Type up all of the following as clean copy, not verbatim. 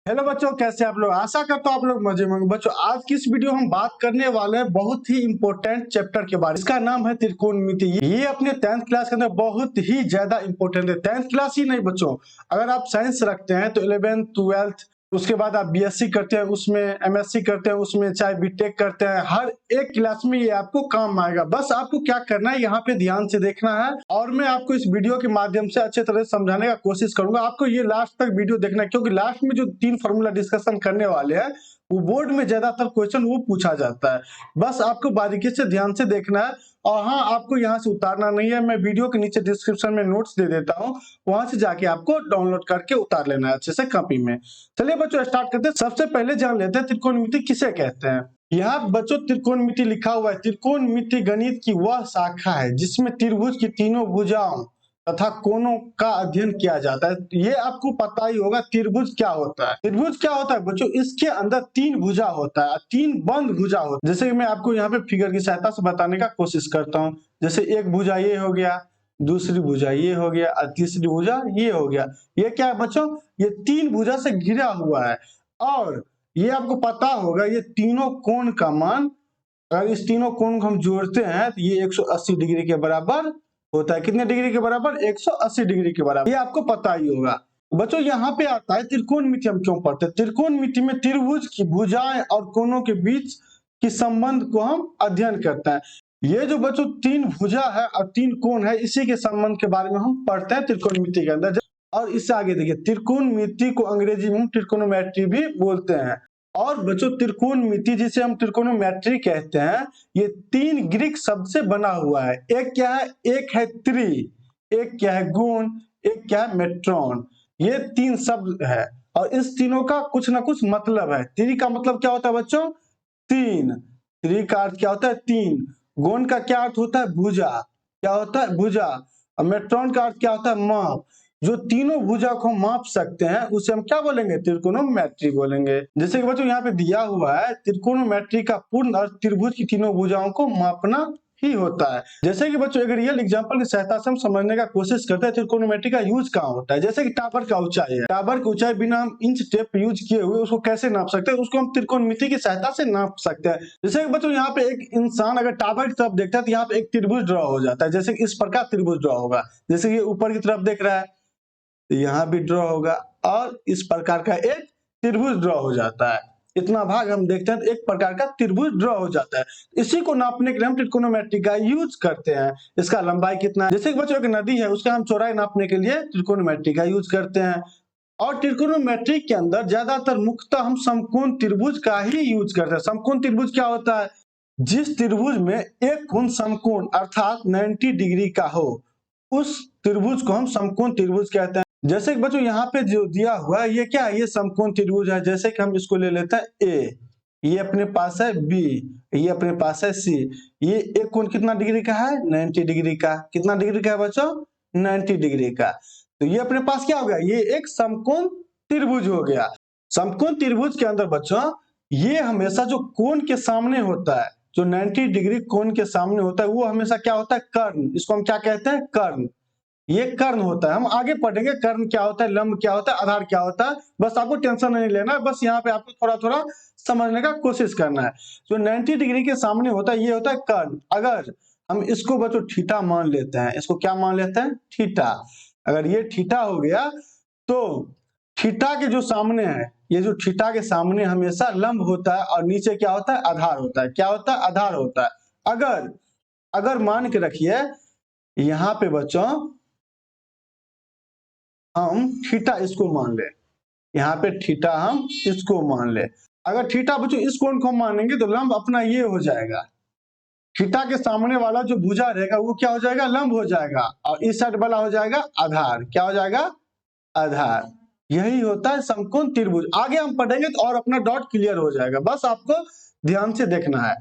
Hello बच्चों, कैसे आप लोग। आशा करता हूँ आप लोग मजे में होंगे। बच्चों, आज की इस वीडियो हम बात करने वाले हैं बहुत ही इंपॉर्टेंट चैप्टर के बारे में। इसका नाम है त्रिकोणमिति। ये अपने 10th क्लास के अंदर बहुत ही ज्यादा इंपॉर्टेंट है। 10th क्लास ही नहीं बच्चों, अगर आप साइंस रखते हैं तो 11th 12th उसके बाद आप बीएससी करते हैं उसमें, एमएससी करते हैं उसमें, चाहे बीटेक करते हैं, हर एक क्लास में ये आपको काम आएगा। बस आपको क्या करना है, यहाँ पे ध्यान से देखना है और मैं आपको इस वीडियो के माध्यम से अच्छे तरह से समझाने का कोशिश करूंगा। आपको ये लास्ट तक वीडियो देखना है, क्योंकि लास्ट में जो 3 फॉर्मूला डिस्कशन करने वाले हैं वो बोर्ड में ज्यादातर क्वेश्चन वो पूछा जाता है। बस आपको बारीकी से ध्यान से देखना है। और हाँ, आपको यहाँ से उतारना नहीं है। मैं वीडियो के नीचे डिस्क्रिप्शन में नोट्स दे देता हूँ, वहां से जाके आपको डाउनलोड करके उतार लेना है अच्छे से कॉपी में। चलिए बच्चों, स्टार्ट करते हैं। सबसे पहले जान लेते हैं त्रिकोणमिति किसे कहते हैं। यहाँ बच्चों त्रिकोणमिति लिखा हुआ है। त्रिकोणमिति गणित की वह शाखा है जिसमें त्रिभुज की तीनों भुजाओं तथा कोणों का अध्ययन किया जाता है। ये आपको पता ही होगा त्रिभुज क्या होता है। त्रिभुज क्या होता है बच्चों, इसके अंदर 3 भुजा होता है, 3 बंद भुजा होता है। जैसे कि मैं आपको यहाँ पे फिगर की सहायता से बताने का कोशिश करता हूँ। जैसे एक भुजा ये हो गया, दूसरी भुजा ये हो गया और तीसरी भुजा ये हो गया। ये क्या है बच्चों, ये 3 भुजा से घिरा हुआ है। और ये आपको पता होगा ये तीनों कोण का मान, अगर इस तीनों कोण को हम जोड़ते हैं तो ये 180 डिग्री के बराबर होता है। कितने डिग्री के बराबर? 180 डिग्री के बराबर। ये आपको पता ही होगा। बच्चों यहाँ पे आता है त्रिकोणमिति हम क्यों पढ़ते हैं। त्रिकोणमिति में त्रिभुज की भुजाएं और कोणों के बीच की संबंध को हम अध्ययन करते हैं। ये जो बच्चों 3 भुजा है और 3 कोण है, इसी के संबंध के बारे में हम पढ़ते हैं त्रिकोणमिति के अंदर। और इससे आगे देखिए, त्रिकोणमिति को अंग्रेजी में ट्रिकोनोमेट्री भी बोलते हैं। और बच्चों त्रिकोणमिति जिसे हम त्रिकोनोमेट्री कहते हैं, ये 3 ग्रीक शब्द से बना हुआ है। एक क्या है? एक है त्रि, एक क्या है गुण, एक क्या है मेट्रॉन। ये 3 शब्द है और इस तीनों का कुछ ना कुछ मतलब है। त्रि का मतलब क्या होता है बच्चों? 3। त्रि का अर्थ क्या होता है? 3। गुण का क्या अर्थ होता है? भुजा। क्या होता है? भुजा। और मेट्रॉन का अर्थ क्या होता है? माप। जो तीनों भुजा को माप सकते हैं उसे हम क्या बोलेंगे? त्रिकोणोमेट्री बोलेंगे। जैसे कि बच्चों यहाँ पे दिया हुआ है, त्रिकोणोमेट्री का पूर्ण अर्थ त्रिभुज की तीनों भुजाओं को मापना ही होता है। जैसे कि बच्चों एक रियल एग्जांपल की सहायता से हम समझने का कोशिश करते हैं त्रिकोणोमेट्री का यूज कहाँ होता है। जैसे कि टावर का ऊंचाई है, टावर की ऊंचाई बिना हम इंच टेप यूज किए हुए उसको कैसे नाप सकते हैं? उसको हम त्रिकोणमिति की सहायता से नाप सकते हैं। जैसे कि बच्चों यहाँ पे एक इंसान अगर टावर की तरफ देखता है तो यहाँ पे एक त्रिभुज ड्रॉ हो जाता है। जैसे कि इस प्रकार त्रिभुज ड्रॉ होगा। जैसे कि ऊपर की तरफ देख रहा है तो यहाँ भी ड्रॉ होगा और इस प्रकार का एक त्रिभुज ड्रॉ हो जाता है। इतना भाग हम देखते हैं तो एक प्रकार का त्रिभुज ड्रॉ हो जाता है। इसी को नापने के लिए हम त्रिकोणोमेट्री का यूज करते हैं। इसका लंबाई कितना है? जैसे कि बच्चों एक नदी है, उसका हम चौड़ाई नापने के लिए त्रिकोणोमेट्री का यूज करते हैं। और त्रिकोणोमेट्री के अंदर ज्यादातर मुख्यतः हम समकोण त्रिभुज का ही यूज करते हैं। समकोण त्रिभुज क्या होता है? जिस त्रिभुज में एक कोण समकोण अर्थात 90 डिग्री का हो, उस त्रिभुज को हम समकोण त्रिभुज कहते हैं। जैसे कि बच्चों यहाँ पे जो दिया हुआ है ये क्या है? ये समकोण त्रिभुज है। जैसे कि हम इसको ले लेते हैं ए, ये अपने पास है बी, ये अपने पास है सी। ये एक कोण कितना डिग्री का है? 90 डिग्री का। कितना डिग्री का है बच्चों? 90 डिग्री का। तो ये अपने पास क्या हो गया? ये एक समकोण त्रिभुज हो गया। समकोण त्रिभुज के अंदर बच्चों ये हमेशा जो कोण के सामने होता है, जो 90 डिग्री कोण के सामने होता है, वो हमेशा क्या होता है? कर्ण। इसको हम क्या कहते हैं? कर्ण। ये कर्ण होता है। हम आगे पढ़ेंगे कर्ण क्या होता है, लंब क्या होता है, आधार क्या होता है। बस आपको टेंशन नहीं लेना है, बस यहाँ पे आपको थोड़ा थोड़ा समझने का कोशिश करना है। जो 90 डिग्री के सामने होता है ये होता है कर्ण। अगर हम इसको बच्चों थीटा मान लेते हैं, इसको क्या मान लेते हैं? थीटा। अगर ये थीटा हो गया तो थीटा के जो सामने है, ये जो थीटा के सामने हमेशा लंब होता है और नीचे क्या होता है? आधार होता है। क्या होता है? आधार होता है। अगर अगर मान के रखिए यहाँ पे बच्चों हम थीटा इसको मान ले, यहाँ पे थीटा हम इसको मान ले। अगर थीटा बच्चों इस कोण को मानेंगे तो लंब अपना ये हो जाएगा। थीटा के सामने वाला जो भुजा रहेगा वो क्या हो जाएगा? लंब हो जाएगा। और इस साइड वाला हो जाएगा आधार। क्या हो जाएगा? आधार। यही होता है समकोण त्रिभुज। आगे हम पढ़ेंगे तो और अपना डॉट क्लियर हो जाएगा। बस आपको ध्यान से देखना है।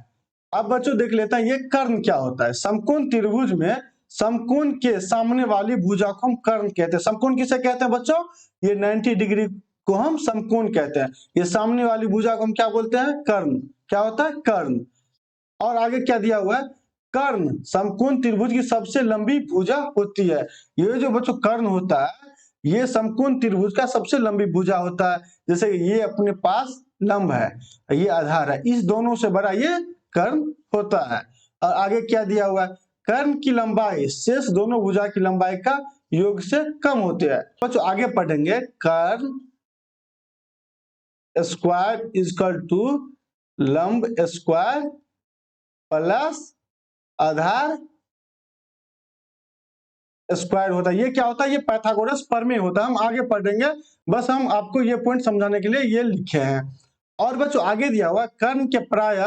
अब बच्चों देख लेते हैं ये कर्ण क्या होता है। समकोण त्रिभुज में समकोण के सामने वाली भुजा को हम कर्ण कहते हैं। समकोण किसे कहते हैं बच्चों? ये 90 डिग्री को हम समकोण कहते हैं। ये सामने वाली भुजा को हम क्या बोलते हैं? कर्ण। क्या होता है? कर्ण। और आगे क्या दिया हुआ है? कर्ण समकोण त्रिभुज की सबसे लंबी भुजा होती है। ये जो बच्चों कर्ण होता है ये समकोण त्रिभुज का सबसे लंबी भुजा होता है। जैसे ये अपने पास लंब है, ये आधार है, इस दोनों से बड़ा ये कर्ण होता है। और आगे क्या दिया हुआ है, कर्ण की लंबाई शेष दोनों भुजा की लंबाई का योग से कम होते हैं। बच्चों आगे पढ़ेंगे, कर्ण स्क्वायर इजकल टू लंब स्क्वायर प्लस आधार स्क्वायर होता है। ये क्या होता है, ये पाइथागोरस प्रमेय होता है। हम आगे पढ़ेंगे, बस हम आपको ये पॉइंट समझाने के लिए ये लिखे हैं। और बच्चों आगे दिया हुआ कर्ण के प्राय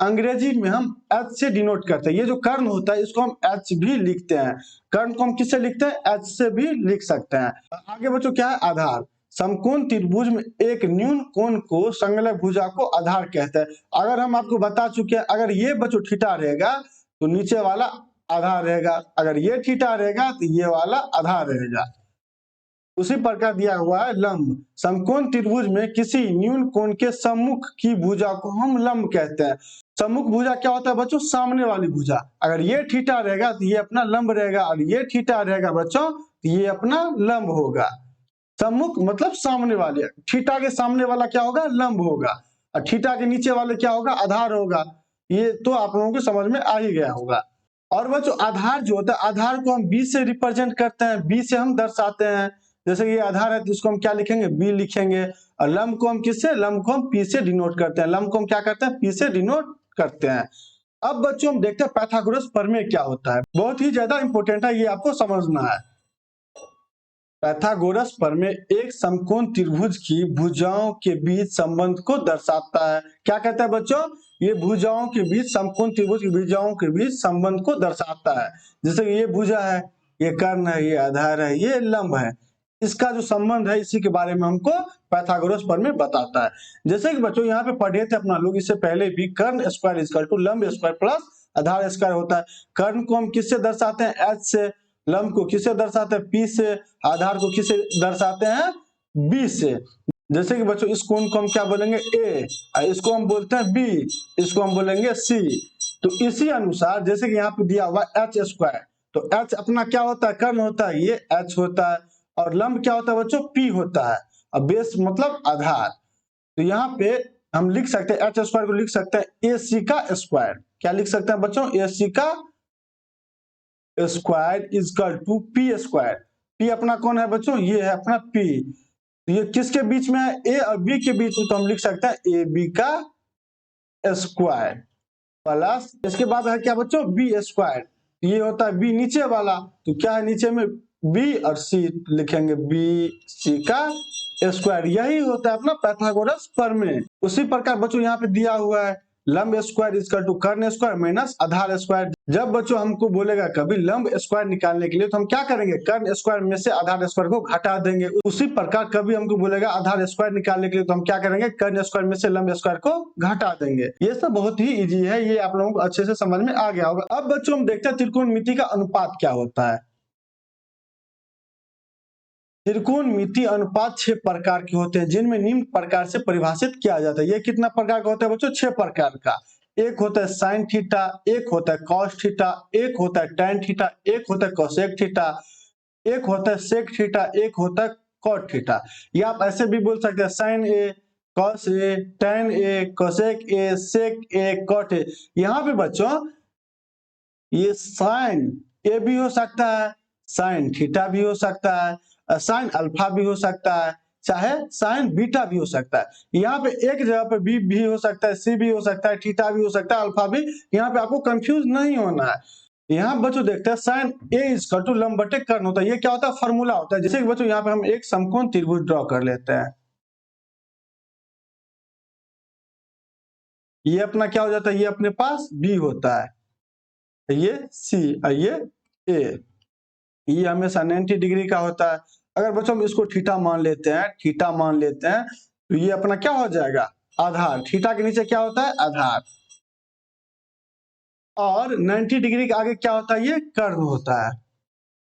अंग्रेजी में हम एच से डिनोट करते हैं। ये जो कर्ण होता है इसको हम एच भी लिखते हैं। कर्ण को हम किससे लिखते हैं, एच से भी लिख सकते हैं। आगे बच्चों क्या है, आधार। समकोण त्रिभुज में एक न्यून कोण को संलग्न भुजा को आधार कहते हैं। अगर हम आपको बता चुके हैं, अगर ये बच्चों थीटा रहेगा तो नीचे वाला आधार रहेगा, अगर ये थीटा रहेगा तो ये वाला आधार रहेगा। उसी प्रकार दिया हुआ है लंब। समकोण त्रिभुज में किसी न्यून कोण के सम्मुख की भुजा को हम लंब कहते हैं। सम्मुख भुजा क्या होता है बच्चों, सामने वाली भुजा। अगर ये थीटा रहेगा तो ये अपना लंब रहेगा, और ये थीटा रहेगा बच्चों तो ये अपना लंब होगा। सम्मुख मतलब सामने वाले, थीटा के सामने वाला क्या होगा, लंब होगा, और थीटा के नीचे वाले क्या होगा, आधार होगा। ये तो आप लोगों को समझ में आ ही गया होगा। और वो जो आधार जो होता है, आधार को हम बी से रिप्रेजेंट करते हैं, बी से हम दर्शाते हैं। जैसे ये आधार है तो इसको हम क्या लिखेंगे, बी लिखेंगे। और लंब को हम किससे, लंब को हम पी से डिनोट करते हैं। लंब को हम क्या करते हैं, पी से डिनोट करते हैं। अब बच्चों हम देखते हैं पाइथागोरस प्रमेय क्या होता है। बहुत ही ज्यादा इंपॉर्टेंट है, ये आपको समझना है। पाइथागोरस प्रमेय एक समकोण त्रिभुज की भुजाओं के बीच संबंध को दर्शाता है। क्या कहता है बच्चों, ये भुजाओं के बीच, समकोण त्रिभुज की भुजाओं के बीच संबंध को दर्शाता है। जैसे ये भुजा है, ये कर्ण है, ये आधार है, ये लंब है, इसका जो संबंध है इसी के बारे में हमको पाइथागोरस प्रमेय बताता है। जैसे कि बच्चों यहाँ पे पढ़े थे अपना लोग इससे पहले भी, कर्ण स्क्वायर इक्वल टू लंब स्क्वायर प्लस आधार स्क्वायर होता है। कर्ण को हम किससे दर्शाते हैं, एच से। लंब को किससे दर्शाते हैं, पी से। आधार को किससे दर्शाते हैं, बी से। जैसे कि बच्चों इस कोण को हम क्या बोलेंगे, ए, इसको हम बोलते हैं बी, इसको हम बोलेंगे सी। तो इसी अनुसार जैसे कि यहाँ पे दिया हुआ एच स्क्वायर, तो एच अपना क्या होता है, कर्ण होता है, ये एच होता है। और लंब क्या होता है बच्चों, पी होता है, और बेस मतलब आधार। तो यहाँ पे हम लिख सकते हैं एच स्क्वायर को लिख सकते हैं ए सी का स्क्वायर। क्या लिख सकते हैं बच्चों, ए सी का square equal to P square. P अपना कौन है बच्चों, ये है अपना पी। ये किसके बीच में है, ए और बी के बीच में, तो हम लिख सकते हैं ए बी का स्क्वायर प्लस, इसके बाद है क्या बच्चों, बी स्क्वायर। ये होता है बी नीचे वाला, तो क्या है नीचे में, बी और सी लिखेंगे, बी सी का स्क्वायर। यही होता है अपना पाइथागोरस प्रमेय। उसी प्रकार बच्चों यहाँ पे दिया हुआ है लंब स्क्वायर इक्वल टू कर्ण स्क्वायर माइनस आधार स्क्वायर। जब बच्चों हमको बोलेगा कभी लंब स्क्वायर निकालने के लिए, तो हम क्या करेंगे, कर्ण स्क्वायर में से आधार स्क्वायर को घटा देंगे। उसी प्रकार कभी हमको बोलेगा आधार स्क्वायर निकालने के लिए, तो हम क्या करेंगे, कर्ण स्क्वायर में से लंब स्क्वायर को घटा देंगे। ये सब बहुत ही इजी है, ये आप लोगों को अच्छे से समझ में आ गया होगा। अब बच्चों हम देखते हैं त्रिकोणमिति का अनुपात क्या होता है। त्रिकोणमिति अनुपात 6 प्रकार के होते हैं, जिनमें निम्न प्रकार से परिभाषित किया जाता है। ये कितना प्रकार का होता है बच्चों, 6 प्रकार का। एक होता है साइन थीटा, एक होता है कॉस थीटा, एक होता है टैन थीटा, एक होता है कोसेक थीटा, एक होता है सेक थीटा, एक होता है कॉट थीटा। या आप ऐसे भी बोल सकते हैं sine A, cos A, tan A, cosec A, sec A, cot A. यहाँ पे बच्चों ये साइन ए भी हो सकता है, साइन थीटा भी हो सकता है, साइन अल्फा भी हो सकता है, चाहे साइन बीटा भी हो सकता है। यहाँ पे एक जगह पे बी भी हो सकता है, सी भी हो सकता है, थीटा भी हो सकता है, अल्फा भी। यहाँ पे आपको कंफ्यूज नहीं होना है। यहाँ बच्चों देखते हैं साइन ए इक्वल टू लंब बटे कर्ण होता है। ये क्या होता है, फॉर्मूला होता है। जैसे कि बच्चों यहाँ पे हम एक समकोण त्रिभुज ड्रॉ कर लेते हैं। ये अपना क्या हो जाता है, ये अपने पास बी होता है, ये सी और ये ए। ये हमेशा 90 डिग्री का होता है। अगर बच्चों हम इसको थीटा मान लेते हैं, थीटा मान लेते हैं, तो ये अपना क्या हो जाएगा, आधार। थीटा के नीचे क्या होता है, आधार। और 90 डिग्री के आगे क्या होता है, ये कर्ण होता है।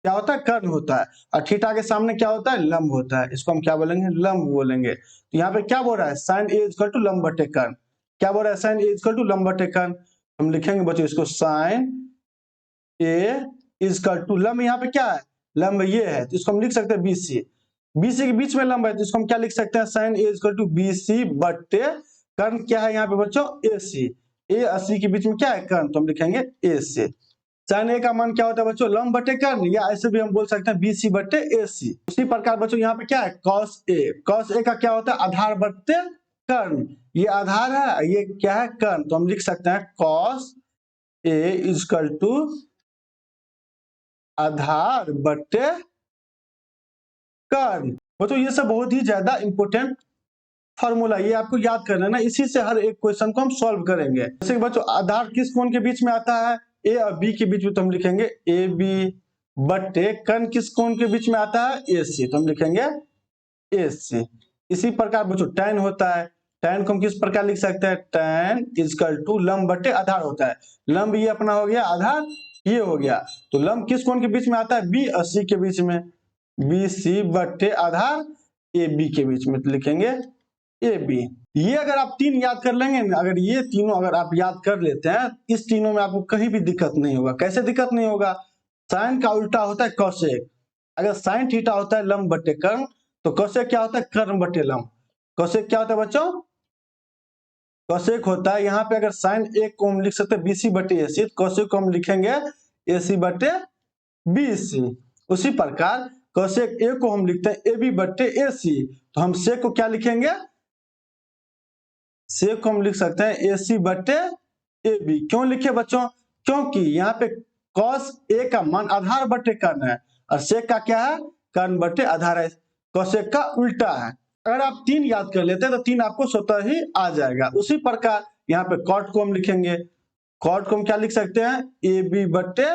क्या होता है, कर्ण होता है। और थीटा के सामने क्या होता है, लंब होता है। इसको हम क्या बोलेंगे, लंब बोलेंगे। तो यहाँ पे क्या बोल रहा है, साइन ए इक्वल टू लंब बटे कर्ण। क्या बोल रहा है, साइन ए इक्वल टू लंब बटे कर्ण। हम लिखेंगे बच्चों इसको, साइन ए इक्वल टू लंब, यहाँ पे क्या है, लंब ये है, तो इसको हम लिख सकते हैं बी सी। बीसी के बीच में लंब है तो इसको हम क्या लिख सकते हैं, sine A equal to BC बट्टे कर्ण क्या है यहाँ पे बच्चों, ए सी। ए 80 के बीच में क्या है, कर्ण, तो हम लिखेंगे ए सी। साइन ए का मान क्या होता है बच्चों, लंब बटे कर्ण, या ऐसे भी हम बोल सकते हैं बीसी बट्टे ए सी। उसी प्रकार बच्चों यहाँ पे क्या है, कॉस ए। कॉस ए का क्या होता है, आधार बट्टे कर्ण। ये आधार है, ये क्या है, कर्ण, तो हम लिख सकते हैं कॉस ए इक्वल टू आधार बट्टे कर्ण। बच्चों ये सब बहुत ही ज्यादा इंपॉर्टेंट फॉर्मूला, ये आपको याद करना है ना, इसी से हर एक क्वेश्चन को हम सॉल्व करेंगे। जैसे बच्चों आधार किस कोण के बीच में आता है, ए और बी के बीच में, तो हम लिखेंगे ए बी बट्टे कर्ण किस कोण के बीच में आता है, ए सी, तो हम लिखेंगे ए सी। इसी प्रकार बच्चों टैन होता है, टैन को हम किस प्रकार लिख सकते हैं, टैन इक्वल टू लंब बट्टे आधार होता है। लंब ये अपना हो गया, आधार ये हो गया, तो लंब किस कोण के बीच में आता है, बी और सी के बीच में, बी सी बट्टे आधार ए बी के बीच में, तो लिखेंगे ए बी। ये अगर आप तीन याद कर लेंगे, अगर ये तीनों अगर आप याद कर लेते हैं, इस तीनों में आपको कहीं भी दिक्कत नहीं होगा। कैसे दिक्कत नहीं होगा, साइन का उल्टा होता है कोसेक। अगर साइन थीटा होता है लंब बट्टे कर्ण, तो कोसेक क्या होता है, कर्ण बट्टे लंब। कोसेक क्या होता है बच्चों, कोसेक होता है, यहाँ पे अगर साइन ए को हम लिख सकते हैं बीसी बट्टे ए सी, तो कोसेक को हम लिखेंगे ए सी बट्टे बी सी। उसी प्रकार कोसेक ए को हम लिखते हैं ए बी बट्टे ए सी, तो हम सेक को क्या लिखेंगे, सेक को हम लिख सकते हैं ए सी बट्टे ए बी। क्यों लिखे बच्चों, क्योंकि यहाँ पे कॉस ए का मान आधार बट्टे कर्ण है, और सेक का क्या है, कर्ण बट्टे आधार है, कोसेक का उल्टा है। अगर आप तीन याद कर लेते हैं तो तीन आपको स्वतः ही आ जाएगा। उसी प्रकार यहाँ पे कॉट को हम लिखेंगे, कॉट को हम क्या लिख सकते हैं, ए बी बट्टे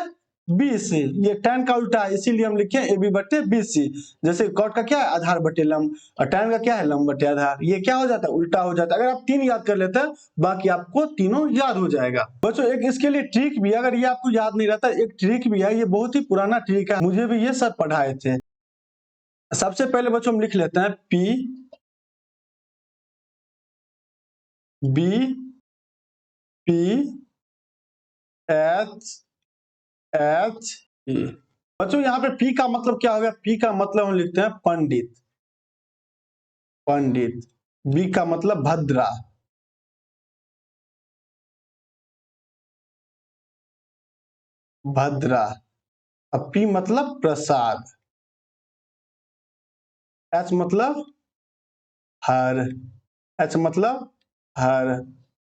बी सी। ये टैन का उल्टा है, इसीलिए हम लिखे ए बी बट्टे बी सी। जैसे कॉट का क्या है, आधार बट्टे लंब, और टैन का क्या है, लंब बट्टे आधार। ये क्या हो जाता है, उल्टा हो जाता है। अगर आप तीन याद कर लेते हैं, बाकी आपको तीनों याद हो जाएगा। बच्चों एक इसके लिए ट्रिक भी है, अगर ये आपको याद नहीं रहता, एक ट्रिक भी है, ये बहुत ही पुराना ट्रिक है, मुझे भी ये सब पढ़ाए थे। सबसे पहले बच्चों हम लिख लेते हैं P B P H H E. बच्चों यहाँ पे पी का मतलब क्या हो गया, पी का मतलब हम लिखते हैं पंडित, पंडित। बी का मतलब भद्रा, भद्रा। अब पी मतलब प्रसाद, एच मतलब हर, एच मतलब हर,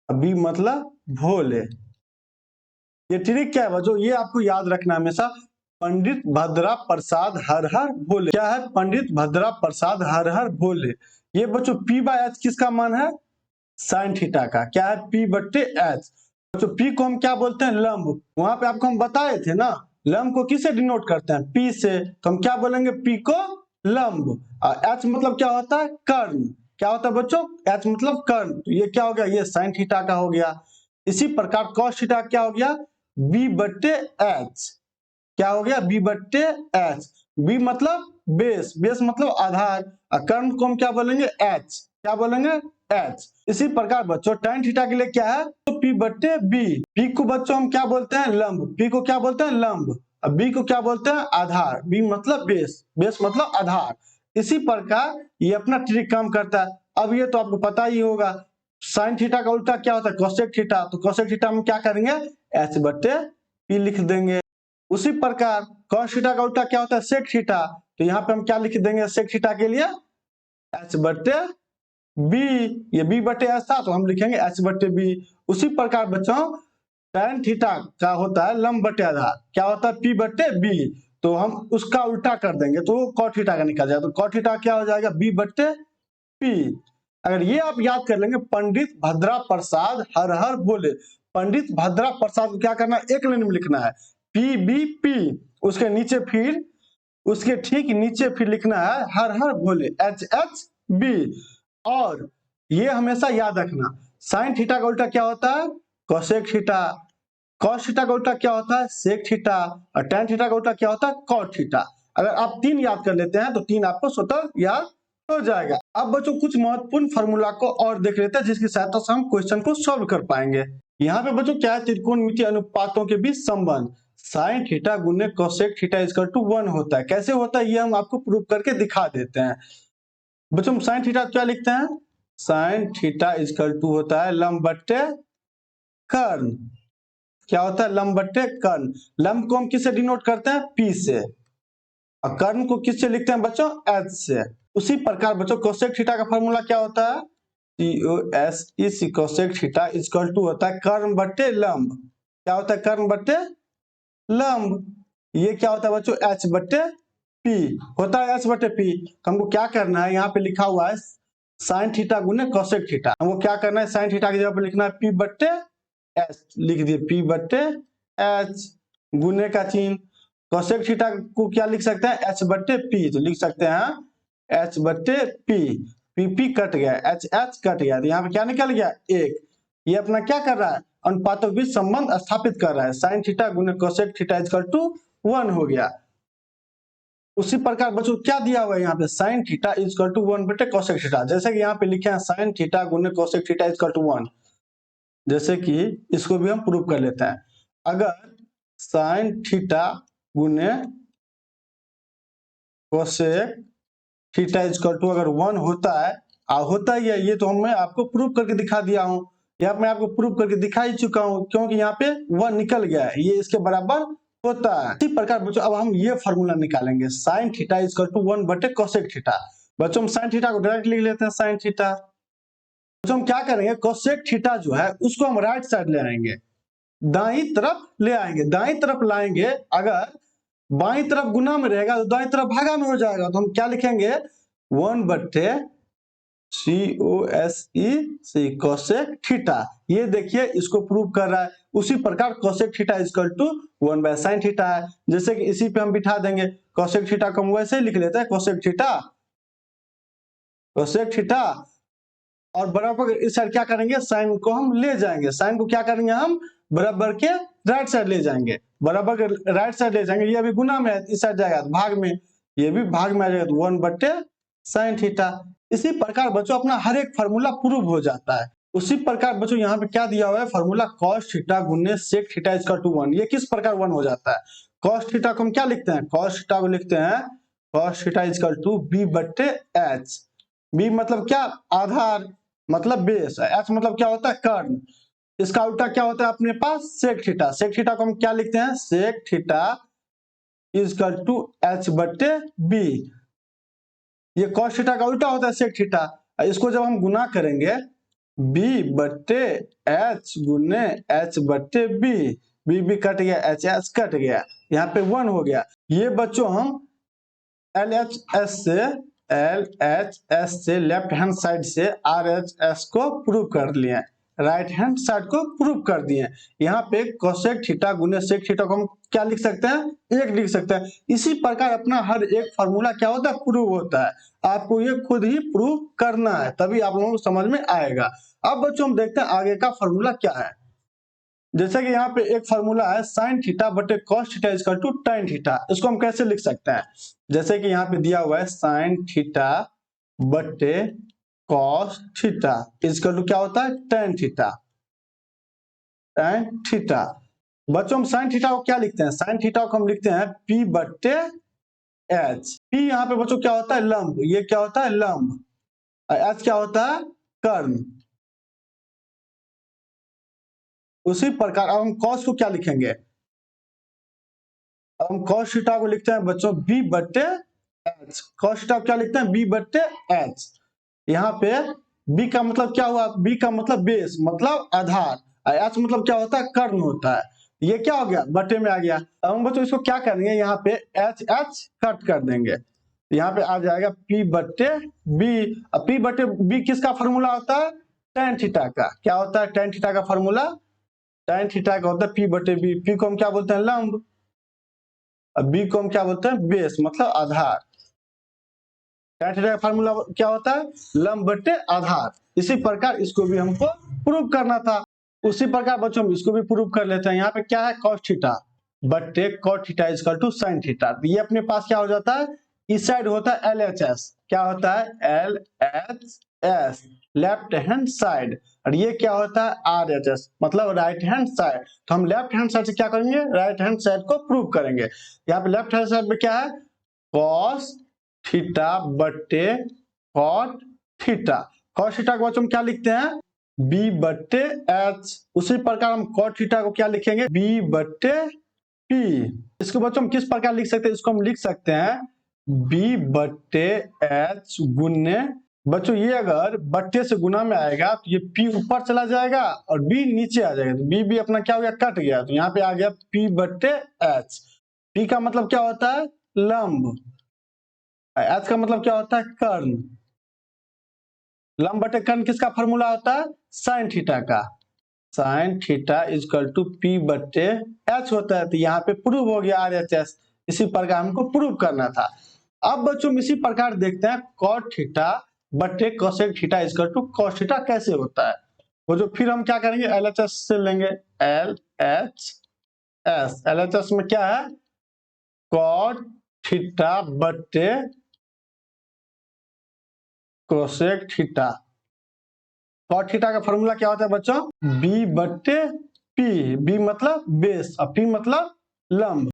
बी मतलब भोले। ये ट्रिक क्या है बच्चों, ये आपको याद रखना हमेशा, पंडित भद्रा प्रसाद हर हर भोले। क्या है, पंडित भद्रा प्रसाद हर हर भोले। ये बच्चों पी बाय एच किसका मान है, साइन थीटा का। क्या है, पी बट्टे एच। बच्चों पी को हम क्या बोलते हैं, लंब। वहां पे आपको हम बताए थे ना, लंब को किससे डिनोट करते हैं, पी से, तो हम क्या बोलेंगे, पी को लंब। और एच मतलब क्या होता है, कर्ण। क्या होता है बच्चों, एच मतलब कर्ण। तो ये क्या हो गया, ये साइन थीटा का हो गया। इसी प्रकार कॉस थीटा क्या हो गया, बी बट्टे एच। क्या हो गया, बी बट्टे एच। बी मतलब बेस, बेस मतलब आधार, और कर्ण को हम क्या बोलेंगे, एच। क्या बोलेंगे, एच। इसी प्रकार बच्चों tan थीटा के लिए क्या है, तो पी बट्टे बी। पी को बच्चों हम क्या बोलते हैं, लंब। पी को क्या बोलते हैं, लंब। और बी को क्या बोलते हैं, आधार। बी मतलब बेस, बेस मतलब आधार। इसी प्रकार ये अपना ट्रिक काम करता है। अब ये तो आपको पता ही होगा, साइन थीटा का उल्टा क्या होता है, कोसेक थीटा। तो कोसेक थीटा में क्या करेंगे, एच बट्टे पी लिख देंगे। उसी प्रकार कॉस थीटा का उल्टा क्या होता है, सेक थीटा। तो यहाँ पे हम क्या लिख देंगे, सेक थीटा के लिए एच बट्टे बी। ये बी बट्टे एच था, तो हम लिखेंगे एच बट्टे बी। उसी प्रकार बच्चों tan थीटा का होता है लंब बट्टे आधार। क्या होता है, पी बट्टे बी। तो हम उसका उल्टा कर देंगे तो कॉट थीटा का निकल जाएगा। तो कॉट थीटा क्या हो जाएगा, बी बट्टे पी। अगर ये आप याद कर लेंगे, पंडित भद्रा प्रसाद हर हर भोले। पंडित भद्रा प्रसाद को क्या करना है, एक लाइन में लिखना है, पी बी पी। उसके नीचे फिर, उसके ठीक नीचे फिर लिखना है हर हर भोले, एच एच बी। और ये हमेशा याद रखना, साइन थीटा का उल्टा क्या होता है, कोसेक थीटा। कॉस थीटा का उल्टा क्या होता है, सेक थीटा। और tan थीटा का उल्टा क्या होता है, कॉट थीटा। अगर आप तीन याद कर लेते हैं तो तीन आपको स्वतः याद हो जाएगा। अब बच्चों कुछ महत्वपूर्ण फार्मूला को और देख लेते हैं, जिसकी सहायता से हम क्वेश्चन को सॉल्व कर पाएंगे। यहाँ पे बच्चों क्या है, त्रिकोणमितीय अनुपातों के बीच संबंध। साइन थीटा गुने कोसेक थीटा इक्वल टू 1 होता है। कैसे होता है ये हम आपको प्रूव करके दिखा देते हैं। बच्चों साइन थीटा क्या लिखते हैं? साइन थीटा इक्वल टू होता है लंब बट्टे कर्ण। क्या होता है? लंब बट्टे कर्ण। लंब को हम किससे डिनोट करते हैं? पी से। और कर्ण को किससे लिखते हैं बच्चों? एच से। उसी प्रकार बच्चों कोसेक थीटा का फॉर्मूला क्या होता है? COS cosec theta equal to होता है कर्ण बट्टे लंब। क्या होता है? कर्ण बट्टे लंब। ये क्या होता है बच्चों? एच बट्टे पी होता है। एच बट्टे पी। हमको क्या करना है? यहाँ पे लिखा हुआ है साइन थीटा गुने कोसेक थीटा। हमको क्या करना है? साइन थीटा की जगह पे लिखना है पी बट्टे एच। लिख दिए पी बट्टे एच। गुने का चिन्ह। कोसेक थीटा को क्या लिख सकते हैं? एच बट्टे पी। तो लिख सकते हैं एच बट्टे पी। पी पी कट गया, एच एच कट गया, तो यहाँ पे क्या निकल गया? एक। ये अपना क्या कर रहा है? अनुपातों के बीच संबंध स्थापित कर रहा है। साइन थीटा गुने कोसेक थीटा इक्वल टू 1 हो गया। उसी प्रकार बच्चों क्या दिया हुआ है यहाँ पे? साइन थीटा इक्वल टू 1 बटे कोसेक थीटा। जैसे कि यहाँ पे लिखे हैं साइन थीटा गुने कोसेक थीटा इक्वल टू 1। जैसे कि इसको भी हम प्रूव कर लेते हैं। अगर साइन थीटा गुने कोसेक थीटा इक्वल टू अगर 1 होता है, होता ही है, ये तो मैं आपको प्रूव करके दिखा दिया हूं। यहाँ मैं आपको प्रूव करके दिखा ही चुका हूं, क्योंकि यहाँ पे 1 निकल गया है, ये इसके बराबर होता है। इसी प्रकार बच्चों अब हम ये फॉर्मूला निकालेंगे साइन थीटा इक्वल टू 1 बटे कोसेक थीटा। बच्चों हम साइन थीटा को डायरेक्ट लिख लेते हैं साइन थीटा। बच्चों हम क्या करेंगे? कोसेक थीटा जो है उसको हम राइट साइड ले आएंगे, दाई तरफ ले आएंगे। दाई तरफ लाएंगे, अगर बाई तरफ गुना में रहेगा तो दाई तरफ भागा में हो जाएगा। तो हम क्या लिखेंगे? 1 बट्टे COSE कोसेक थीटा। ये देखिए इसको प्रूव कर रहा है। उसी प्रकार cosec theta equal to 1 by sine theta है। जैसे कि इसी पे हम बिठा देंगे। कोसेक थीटा को हम वैसे ही लिख लेते हैं कोसेक थीटा, कोसेक थीटा। और बराबर इस साइड क्या करेंगे? साइन को हम ले जाएंगे। साइन को क्या करेंगे? हम बराबर के राइट साइड ले जाएंगे। बराबर के राइट साइड ले जाएंगे। ये अभी गुना में है, इस साइड जाएगा तो भाग में, ये भी भाग में आ जाएगा तो 1 बट्टे साइन थीटा। इसी प्रकार बच्चों अपना हर एक फॉर्मूला प्रूव हो जाता है। उसी प्रकार बच्चों यहाँ पे क्या दिया हुआ है? फॉर्मूला कॉस थीटा गुने सेक थीटा इक्वल टू 1। ये किस प्रकार 1 हो जाता है? कॉस थीटा को हम क्या लिखते हैं? कॉस थीटा को लिखते हैं cos theta equal to B बट्टे एच। बी मतलब क्या? आधार, मतलब बेस। एच मतलब क्या होता है? कर्ण। इसका उल्टा क्या होता है अपने पास? Sec theta. सेक थीटा को हम क्या लिखते हैं? Sec theta equal to H बट्टे बी। ये कॉस थीटा का उल्टा होता है सेक थीटा। इसको जब हम गुना करेंगे बी बट्टे एच गुने एच बट्टे बी, बी कट गया, एच एच कट गया, यहाँ पे 1 हो गया। ये बच्चों हम LHS से लेफ्ट हैंड साइड से RHS को प्रूव कर लिए, राइट हैंड साइड को प्रूव कर दिए। यहाँ पे कोसेक थीटा गुने सेक थीटा को हम क्या लिख सकते हैं? 1 लिख सकते हैं। इसी प्रकार अपना हर एक फॉर्मूला क्या होता है? प्रूव होता है। आपको ये खुद ही प्रूव करना है, तभी आप लोगों को समझ में आएगा। अब बच्चों हम देखते हैं आगे का फॉर्मूला क्या है। जैसे कि यहाँ पे एक फॉर्मूला है साइन थीटा बटे cos theta equal to tan theta. इसको हम कैसे लिख सकते हैं? जैसे कि यहाँ पे दिया हुआ है साइन थीटा बटे कॉस थीटा इक्वल टू क्या होता है? tan theta. tan theta. बच्चों हम साइन थीटा को क्या लिखते हैं? साइन थीटा को हम लिखते हैं P बटे एच। P यहाँ पे बच्चों क्या होता है? लंब। ये क्या होता है? लंब। एच क्या होता है? कर्ण। उसी प्रकार अब हम कॉस को क्या लिखेंगे? अब हम कॉस थीटा को लिखते हैं बच्चों b बट्टे एच। कॉस थीटा क्या लिखते हैं? b बट्टे एच। यहाँ पे b का मतलब क्या हुआ? b का मतलब बेस, मतलब आधार। एच मतलब क्या होता है? कर्ण होता है। ये क्या हो गया? बट्टे में आ गया। अब हम बच्चों इसको क्या करेंगे? यहाँ पे एच एच कट कर देंगे, यहाँ पे आ जाएगा p बट्टे b। अब p बट्टे b किसका फॉर्मूला होता है? tan थीटा का। क्या होता है tan थीटा का फॉर्मूला? tan थीटा का होता है p बट्टे b। p को हम क्या बोलते हैं? लंब। अब बी को हम क्या बोलते हैं? बेस, मतलब आधार। tan थीटा का फार्मूला क्या होता है? लंब बट्टे आधार। इसी प्रकार इसको भी हमको प्रूव करना था। उसी प्रकार बच्चों हम इसको भी प्रूव कर लेते हैं। यहाँ पे क्या है? cos थीटा बट्टे cot theta equal to sin theta. ये अपने पास क्या हो जाता है? इस साइड होता है LHS। क्या होता है? LHS, left hand side. और ये क्या होता है RHS, मतलब राइट हैंड साइड। तो हम लेफ्ट हैंड साइड से क्या करेंगे, राइट हैंड साइड को प्रूव करेंगे। यहाँ पे लेफ्ट हैंड साइड में क्या है, cos थीटा बट्टे cot थीटा। cos थीटा को हम क्या लिखते हैं, b बट्टे h। उसी प्रकार हम cot थीटा को क्या लिखेंगे, b बट्टे p। इसको बच्चों हम किस प्रकार लिख सकते हैं, इसको हम लिख सकते हैं b बट्टे h गुने, बच्चों ये अगर बट्टे से गुना में आएगा तो ये p ऊपर चला जाएगा और b नीचे आ जाएगा, तो b अपना क्या हो गया, कट गया। तो यहाँ पे आ गया p बट्टे h। p का मतलब क्या होता है, लंब। h का मतलब क्या होता है, कर्ण। लंब बटे कर्ण किसका फॉर्मूला होता है, साइन थीटा का। Sine theta equal to P बटे एच होता है। तो यहाँ पे प्रूव हो गया RHS। इसी प्रकार हमको प्रूव करना था। अब बच्चों इसी प्रकार देखते हैं cot थीटा बटे cosec theta equal to cos theta कैसे होता है। वो जो फिर हम क्या करेंगे, LHS से लेंगे, LHS। LHS में क्या है, cot थीटा बटे कोसेक थीटा। cot थीटा का फॉर्मूला क्या होता है बच्चों, b बट्टे p। b मतलब बेस और p मतलब लंब।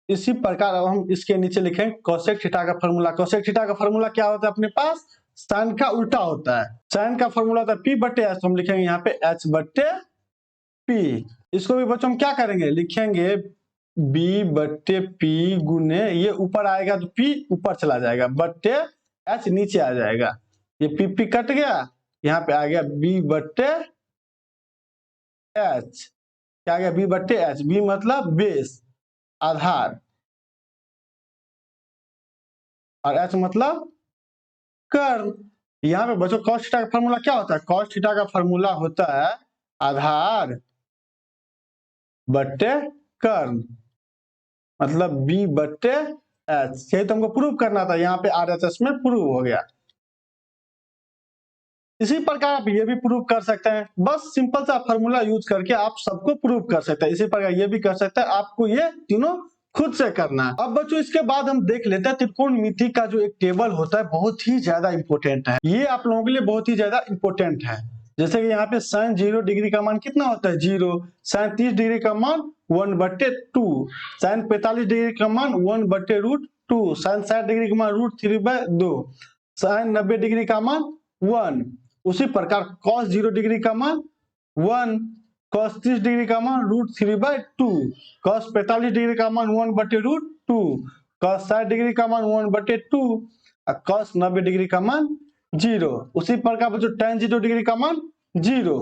इसी प्रकार अब हम इसके नीचे लिखेंगे कोसेक थीटा का फॉर्मूला। कोसेक थीटा का फॉर्मूला क्या होता है अपने पास, साइन का उल्टा होता है। साइन का फॉर्मूला होता है p बट्टे h, तो हम लिखेंगे यहाँ पे h बट्टे p। इसको भी बच्चों हम क्या करेंगे, लिखेंगे b बट्टे p गुने, ये ऊपर आएगा तो p ऊपर चला जाएगा, बट्टे h नीचे आ जाएगा, ये p कट गया, यहाँ पे आ गया b बट्टे h। क्या आ गया, b बट्टे h। b मतलब बेस, आधार, और h मतलब कर्ण। यहाँ पे बच्चों cos थीटा का फॉर्मूला क्या होता है, cos थीटा का फॉर्मूला होता है आधार बट्टे कर्ण, मतलब b बट्टे h। यही तो हमको प्रूव करना था, यहाँ पे RHS में प्रूव हो गया। इसी प्रकार आप ये भी प्रूव कर सकते हैं, बस सिंपल सा फॉर्मूला यूज करके आप सबको प्रूव कर सकते हैं। इसी प्रकार ये भी कर सकते हैं, आपको ये तीनों खुद से करना है। अब बच्चों इसके बाद हम देख लेते हैं त्रिकोणमिति का जो एक टेबल होता है, बहुत ही ज्यादा इंपॉर्टेंट है। ये आप लोगों के लिए बहुत ही ज्यादा इंपॉर्टेंट है। जैसे कि यहाँ पे साइन 0 डिग्री का मान कितना होता है, 0। साइन 30 डिग्री का मान 1/2। साइन 45 डिग्री का मान 1/√2। साइन 60 डिग्री का मान √3/2। साइन 90 डिग्री का मान 1। उसी प्रकार cos 0 डिग्री का मान 1। cos 30 डिग्री का मान √3/2। cos 45 डिग्री का मान 1/√2। cos 60 डिग्री का मान 1/2 और cos 90 डिग्री का मान 0। उसी प्रकार बच्चों tan 0 डिग्री का मान 0।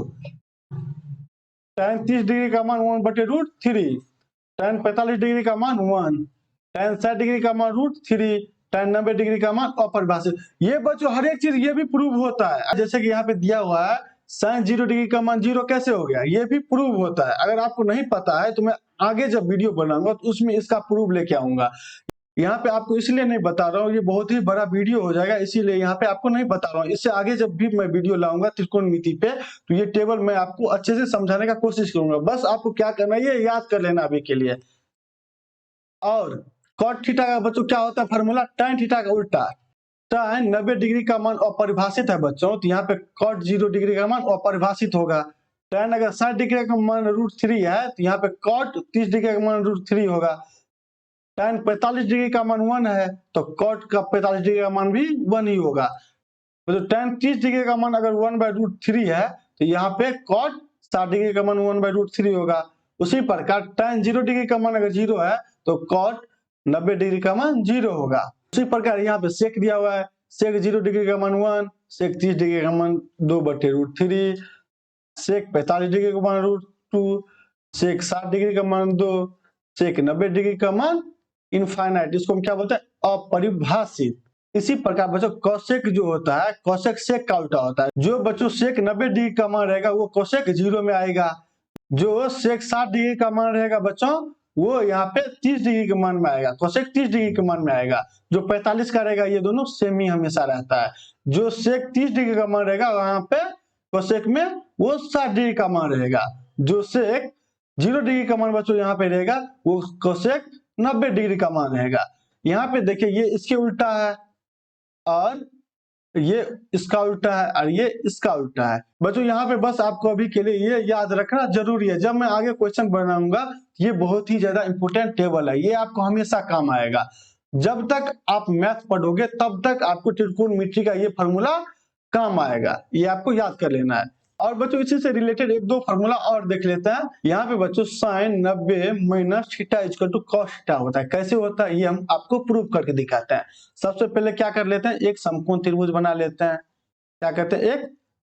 tan 30 डिग्री का मान 1/√3। tan 45 डिग्री का मान 1। tan 60 डिग्री का मान √3। tan 90 डिग्री का मान अपरिभाषित। ये बच्चों हर एक चीज ये भी प्रूव होता है। जैसे कि यहाँ पे दिया हुआ है sin 0 डिग्री का मान 0 कैसे हो गया, ये भी प्रूव होता है। अगर आपको नहीं पता है तो मैं आगे जब वीडियो बनाऊंगा तो उसमें इसका प्रूव लेके आऊंगा। यहाँ पे आपको इसलिए नहीं बता रहा हूँ, ये बहुत ही बड़ा वीडियो हो जाएगा, इसीलिए यहाँ पे आपको नहीं बता रहा हूँ। इससे आगे जब भी मैं वीडियो लाऊंगा त्रिकोणमिति पे, तो ये टेबल मैं आपको अच्छे से समझाने का कोशिश करूंगा। बस आपको क्या करना है, ये याद कर लेना अभी के लिए। और cot थीटा का बच्चों क्या होता है फॉर्मूला, tan थीटा का उल्टा। tan 90 डिग्री का मान अपरिभाषित है बच्चों, तो यहाँ पे cot 0 डिग्री का मान अपरिभाषित होगा। tan अगर 60 डिग्री का मान √3 है तो यहाँ पे cot 30 डिग्री का मान √3 होगा। tan 45 डिग्री का मान 1 है तो cot का 45 डिग्री का मान भी 1 ही होगा। तो tan 30 डिग्री का मान अगर 1/√3 है तो यहाँ पे cot 60 डिग्री का मान 1/√3 होगा। उसी प्रकार tan 0 डिग्री का मान अगर 0 है तो cot 90 डिग्री का मान 0 होगा। उसी प्रकार यहाँ पे sec दिया हुआ है, sec 0 डिग्री का मान 1, sec 30 डिग्री का मान 2/√3, sec 45 डिग्री का मान √2, sec 60 डिग्री का मान 2, sec 90 डिग्री का मान इनफाइनाइट। इसको हम क्या बोलते हैं, अपरिभाषित। इसी प्रकार बच्चों कोसेक जो होता है, कोसेक सेक का उल्टा होता है। जो बच्चों sec 90 डिग्री का मान रहेगा वो कोसेक 0 में आएगा। जो sec 60 डिग्री का मान रहेगा बच्चों वो यहाँ पे 30 डिग्री के मान में आएगा, कोसेक 30 डिग्री के मान में आएगा। जो 45 का रहेगा ये दोनों सेम ही हमेशा रहता है। जो sec 30 डिग्री का मान रहेगा वहां पे कोसेक में वो 60 डिग्री का मान रहेगा। जो sec 0 डिग्री का मान बच्चों यहाँ पे रहेगा वो कोसेक 90 डिग्री का मान रहेगा। यहाँ पे देखिए ये इसके उल्टा है और ये इसका उल्टा है और ये इसका उल्टा है। बच्चों यहाँ पे बस आपको अभी के लिए ये याद रखना जरूरी है, जब मैं आगे क्वेश्चन बनाऊंगा ये बहुत ही ज्यादा इंपॉर्टेंट टेबल है, ये आपको हमेशा काम आएगा। जब तक आप मैथ पढ़ोगे तब तक आपको त्रिकोणमिति का ये फॉर्मूला काम आएगा, ये आपको याद कर लेना है। और बच्चों इसी से रिलेटेड एक दो फॉर्मूला और देख लेते हैं। यहाँ पे बच्चों sine 90 minus theta equal to cos theta होता है। कैसे होता है ये हम आपको प्रूव करके दिखाते हैं। सबसे पहले क्या कर लेते हैं, एक समकोण त्रिभुज बना लेते हैं। क्या कहते हैं, एक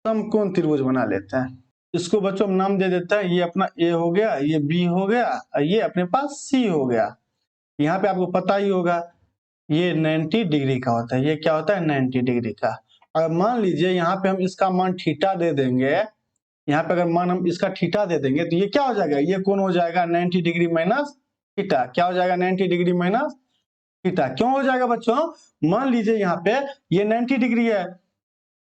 समकोण त्रिभुज बना लेते हैं। इसको बच्चों हम नाम दे देते हैं, ये अपना ए हो गया, ये बी हो गया और ये अपने पास सी हो गया। यहाँ पे आपको पता ही होगा ये 90 डिग्री का होता है। ये क्या होता है, 90 डिग्री का। अगर मान लीजिए यहाँ पे हम इसका मान थीटा दे देंगे, यहाँ पे अगर मान हम इसका थीटा दे देंगे तो ये क्या हो जाएगा, ये कोण हो जाएगा 90 डिग्री माइनस थीटा। क्या हो जाएगा, 90 डिग्री माइनस थीटा। क्यों हो जाएगा बच्चों, मान लीजिए यहाँ पे ये 90 डिग्री है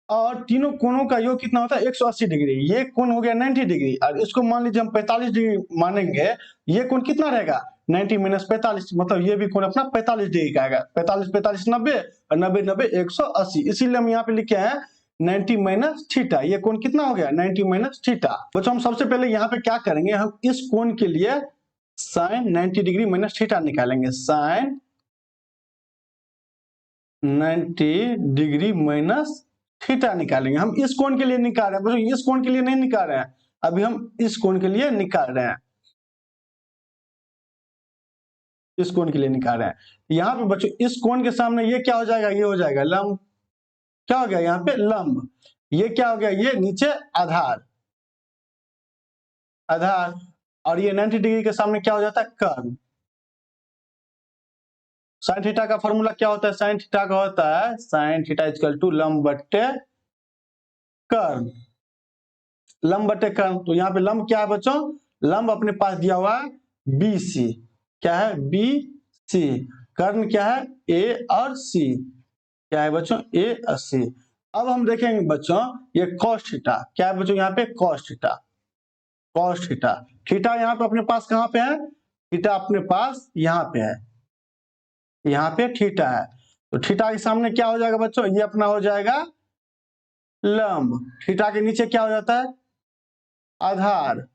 और तीनों कोणों का योग कितना होता है 180 डिग्री। ये कोण हो गया 90 डिग्री और इसको मान लीजिए हम 45 डिग्री मानेंगे, ये कोण कितना रहेगा 90 माइनस 45, मतलब ये भी कोण अपना 45 डिग्री का आएगा। 45 45 90 और 90 90 180, इसीलिए हम यहाँ पे लिखे हैं 90 माइनस थीटा। ये कोण कितना हो गया 90 माइनस थीटा। बच्चों हम सबसे पहले यहाँ पे क्या करेंगे, हम इस कोण के लिए साइन 90 डिग्री माइनस थीटा निकालेंगे। साइन 90 डिग्री माइनस थीटा निकालेंगे। हम इस कोण के लिए निकाल रहे हैं बच्चों, इस कोण के लिए नहीं निकाल रहे हैं, अभी हम इस कोण के लिए निकाल रहे हैं, इस कोण के लिए निकाल रहे हैं। यहाँ पे बच्चों इस कोण के सामने ये क्या हो जाएगा, ये हो जाएगा लंब। क्या हो गया यहाँ पे लंब। ये क्या हो गया, ये नीचे आधार, आधार। और ये 90 डिग्री के सामने क्या हो जाता है, कर्ण। साइन थीटा का फॉर्मूला क्या होता है, साइन थीटा का होता है साइन थीटा इक्वल टू लंब बट्टे कर्ण, लंब बटे कर्ण। तो यहाँ पे लंब क्या है बच्चों, लंब अपने पास दिया हुआ है बी सी। क्या है, बी सी। कर्ण क्या है, ए और सी। क्या है बच्चों, ए और सी। अब हम देखेंगे बच्चों ये कॉस थीटा। क्या है बच्चों यहाँ पे, cos theta, cos theta. Theta यहाँ पे अपने पास कहाँ पे है, थीटा अपने पास यहाँ पे है, यहाँ पे थीटा है। तो थीटा के सामने क्या हो जाएगा बच्चों, ये अपना हो जाएगा लंब। थीटा के नीचे क्या हो जाता है, आधार।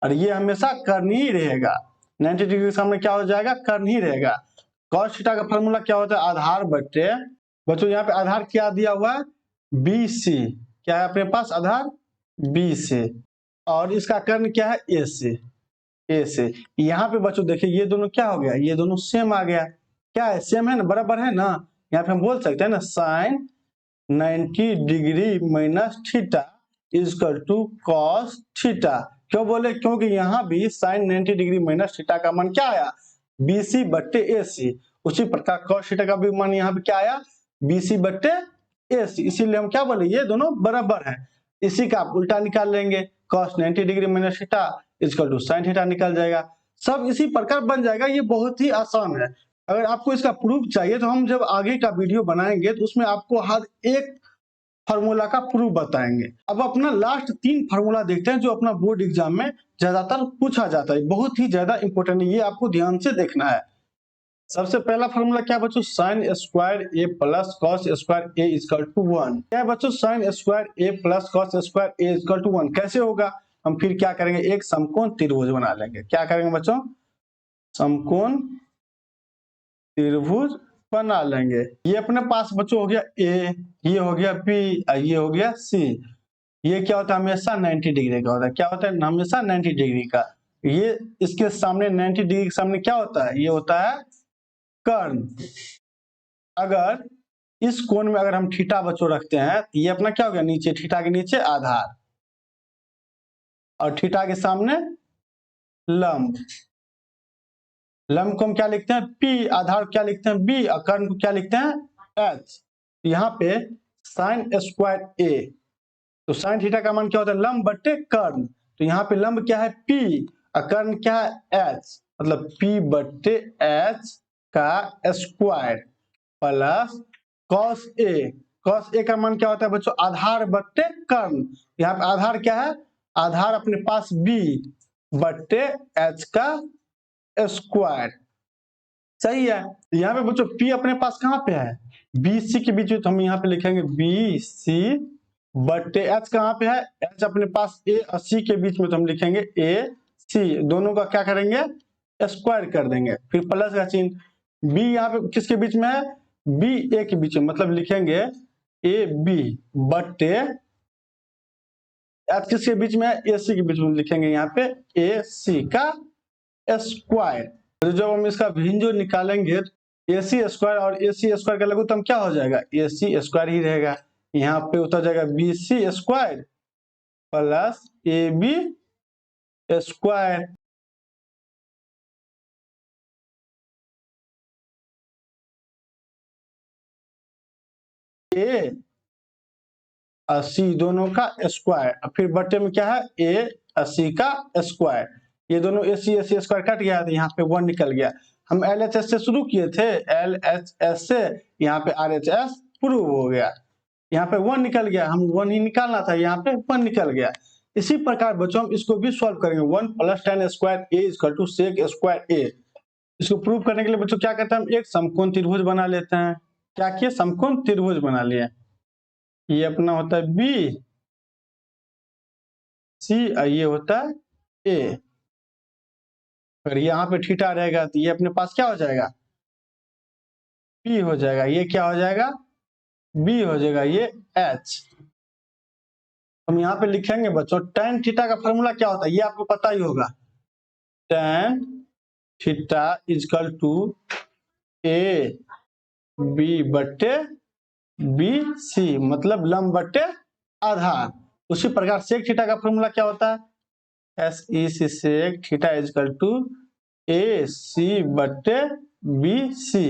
और ये हमेशा कर्ण ही रहेगा, 90 डिग्री के सामने क्या हो जाएगा, कर्ण ही रहेगा। कॉस थीटा का फॉर्मूला क्या होता है, आधार बट्टे, बच्चों यहाँ पे आधार क्या दिया हुआ है, बी सी। क्या है अपने पास, आधार बी सी। और इसका कर्ण क्या है, ए सी, ए से। यहाँ पे बच्चों देखिए ये दोनों क्या हो गया, ये दोनों सेम आ गया। क्या है, सेम है ना, बराबर है ना। यहाँ पे हम बोल सकते हैं ना sine 90 degree minus theta equal to cos theta. क्यों बोले, क्योंकि यहाँ भी साइन 90 डिग्री माइनस थीटा का मान क्या आया, बीसी बट्टे ए सी। उसी प्रकार कॉस थीटा का भी मान यहाँ पे क्या आया, बीसी बट्टे ए सी। इसीलिए हम क्या बोले, ये दोनों बराबर है। इसी का आप उल्टा निकाल लेंगे, cos 90 degree minus theta equal to sine theta निकल जाएगा। सब इसी प्रकार बन जाएगा, ये बहुत ही आसान है। अगर आपको इसका प्रूफ चाहिए तो हम जब आगे का वीडियो बनाएंगे तो उसमें आपको हर एक फार्मूला का प्रूफ बताएंगे। अब अपना लास्ट 3 फार्मूला देखते हैं जो अपना बोर्ड एग्जाम में ज्यादातर पूछा जाता है, बहुत ही ज्यादा इंपॉर्टेंट है, ये आपको ध्यान से देखना है। सबसे पहला फॉर्मूला क्या बच्चों, sine square A plus cos square A equal to 1। क्या है बच्चों, sine square A plus cos square A equal to 1। कैसे होगा, हम फिर क्या करेंगे, एक समकोण त्रिभुज बना लेंगे। क्या करेंगे बच्चों, समकोण त्रिभुज बना लेंगे। ये अपने पास बच्चों हो गया ए, ये हो गया बी, ये हो गया सी। ये क्या होता है, हमेशा 90 डिग्री का होता है। क्या होता है, हमेशा 90 डिग्री का। ये इसके सामने 90 डिग्री के सामने क्या होता है, ये होता है कर्ण। अगर इस कोण में अगर हम थीटा बच्चों रखते हैं तो ये अपना क्या हो गया, नीचे थीटा के नीचे आधार और थीटा के सामने लंब। लंब को हम क्या लिखते हैं, P, आधार क्या लिखते हैं, B, और कर्ण को क्या लिखते हैं, H। यहाँ पे साइन स्क्वायर ए, तो साइन थीटा का मान क्या होता है, लंब बट्टे कर्ण। तो यहाँ पे लंब क्या है P और कर्ण क्या है H, मतलब P बट्टे H का square plus cos A. Cos ए का मान क्या होता है बच्चों, आधार बट्टे कर्ण। यहाँ पे आधार क्या है, आधार अपने पास B बट्टे H का स्क्वायर। सही है। यहाँ पे बच्चों P अपने पास कहाँ पे है, बी सी के बीच में, तो हम यहाँ पे लिखेंगे बी सी बटे एच कहाँ पे है, एच अपने पास ए और सी के बीच में, तो हम लिखेंगे ए सी, दोनों का क्या करेंगे स्क्वायर कर देंगे, फिर प्लस का चिन्ह। बी यहाँ पे किसके बीच में है, बी ए के बीच में, मतलब लिखेंगे ए बी बटे एच किसके बीच में है, ए सी के बीच में, लिखेंगे यहाँ पे ए सी का स्क्वायर। तो जब हम इसका भिन्न निकालेंगे ए सी स्क्वायर और ए सी स्क्वायर का लघुत्तम क्या हो जाएगा, ए सी स्क्वायर ही रहेगा। यहाँ पे उतर जाएगा B C square plus A B square. A 80 दोनों का स्क्वायर, फिर बटे में क्या है ए 80 का स्क्वायर, ये दोनों ए सी स्क्वायर कट गया, तो यहाँ पे 1 निकल गया। हम एल एच एस से शुरू किए थे, एल एच एस से, यहाँ पे आर एच एस प्रूव हो गया, यहाँ पे 1 निकल गया, हम 1 ही निकालना था, यहाँ पे 1 निकल गया। इसी प्रकार बच्चों हम इसको भी सॉल्व करेंगे, 1 + tan square A equal to sec square A. इसको प्रूव करने के लिए बच्चों क्या करते हैं, हम एक समकोण त्रिभुज बना लेते हैं। क्या किए, समकोण त्रिभुज बना लिए। ये अपना होता है बी सी और ये होता है ए। अगर यहाँ पे थीटा रहेगा तो ये अपने पास क्या हो जाएगा, बी हो जाएगा, ये क्या हो जाएगा बी हो जाएगा, ये एच। हम यहाँ पे लिखेंगे बच्चों tan थीटा का फॉर्मूला क्या होता है, ये आपको पता ही होगा, tan theta equal to A B बटे बी सी, मतलब लंब बटे आधार। उसी प्रकार सेक थीटा का फॉर्मूला क्या होता है, S E C sec theta equal to A C बटे बी सी।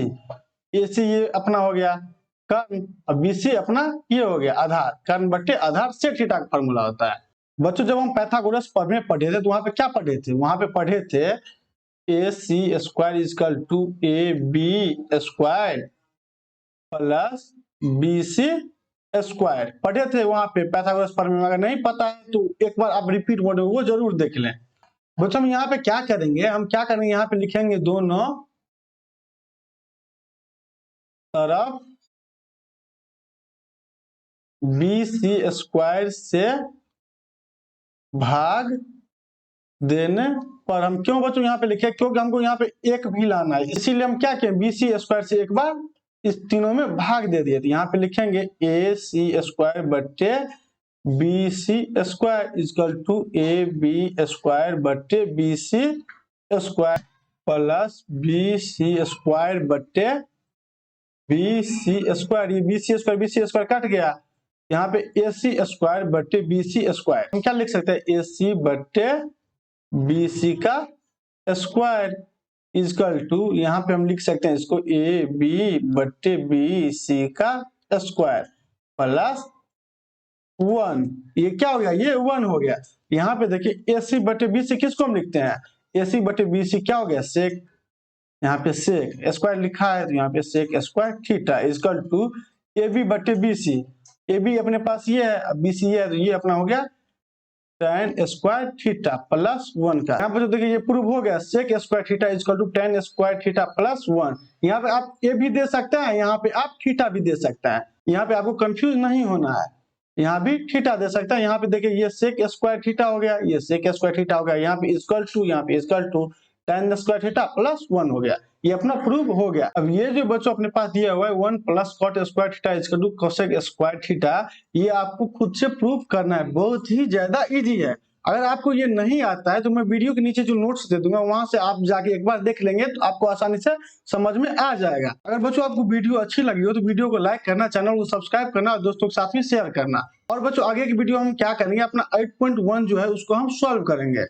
ए सी ये अपना हो गया कर्ण और बी सी अपना ये हो गया आधार, कर्ण बटे आधार सेक थीटा का फॉर्मूला होता है। बच्चों जब हम पाइथागोरस पढ़े थे तो वहां पे क्या पढ़े थे, वहां पे पढ़े थे A C square equal to A B square plus B C square, पढ़े थे वहां पे पाइथागोरस प्रमेय। अगर नहीं पता है तो एक बार आप रिपीट मोड में वो जरूर देख लें। बच्चों हम यहाँ पे क्या करेंगे, हम क्या करेंगे, यहाँ पे लिखेंगे दोनों तरफ बी सी स्क्वायर से भाग देने पर, हम क्यों बच्चों यहाँ पे लिखे, क्योंकि हमको यहाँ पे एक भी लाना है, इसीलिए हम क्या किए बी सी स्क्वायर से एक बार इस तीनों में भाग दे दिए। तो यहाँ पे लिखेंगे ए सी स्क्वायर बटे B C square equal to A B square बटे B C square plus B C square बटे बी सी स्क्वायर। ये बी सी स्क्वायर कट गया, यहाँ पे ए सी स्क्वायर बटे बी सी स्क्वायर। हम क्या लिख सकते हैं, ए सी बटे बी सी का स्क्वायर इक्वल टू, यहाँ पे हम लिख सकते हैं इसको ए बी बटे बी सी का स्क्वायर प्लस 1। ये क्या हो गया, ये 1 हो गया। यहाँ पे देखिए ए सी बटे बी सी किसको हम लिखते हैं, ए सी बटे बी सी क्या हो गया सेक, यहाँ पे सेक स्क्वायर लिखा है तो यहाँ पे sec square theta equal to A B बटे बी सी। ए बी अपने पास ये है, बी सी है, तो ये अपना हो गया tan स्क्वायर थीटा प्लस 1 का। यहाँ पे तो देखिए ये प्रूव हो गया, sec square theta equal to tan square theta plus 1। यहाँ पे आप ए भी दे सकते हैं, यहाँ पे आप थीटा भी दे सकते हैं, यहाँ पे आपको कंफ्यूज नहीं होना है, यहाँ भी थीटा दे सकता है। यहाँ पे देखिए ये सेक स्क्वायर थीटा हो गया, ये सेक स्क्वायर थीटा हो गया, यहाँ पे इक्वल टू, यहाँ पे equal to tan square theta plus 1 हो गया, ये अपना प्रूव हो गया। अब ये जो बच्चों अपने पास दिया हुआ है 1 plus cot square theta equal to cosec square theta, ये आपको खुद से प्रूव करना है, बहुत ही ज्यादा इजी है। अगर आपको ये नहीं आता है तो मैं वीडियो के नीचे जो नोट्स दे दूंगा वहां से आप जाके एक बार देख लेंगे तो आपको आसानी से समझ में आ जाएगा। अगर बच्चों आपको वीडियो अच्छी लगी हो तो वीडियो को लाइक करना, चैनल को सब्सक्राइब करना और दोस्तों के साथ में शेयर करना। और बच्चों आगे की वीडियो हम क्या करेंगे, अपना 8.1 जो है उसको हम सॉल्व करेंगे।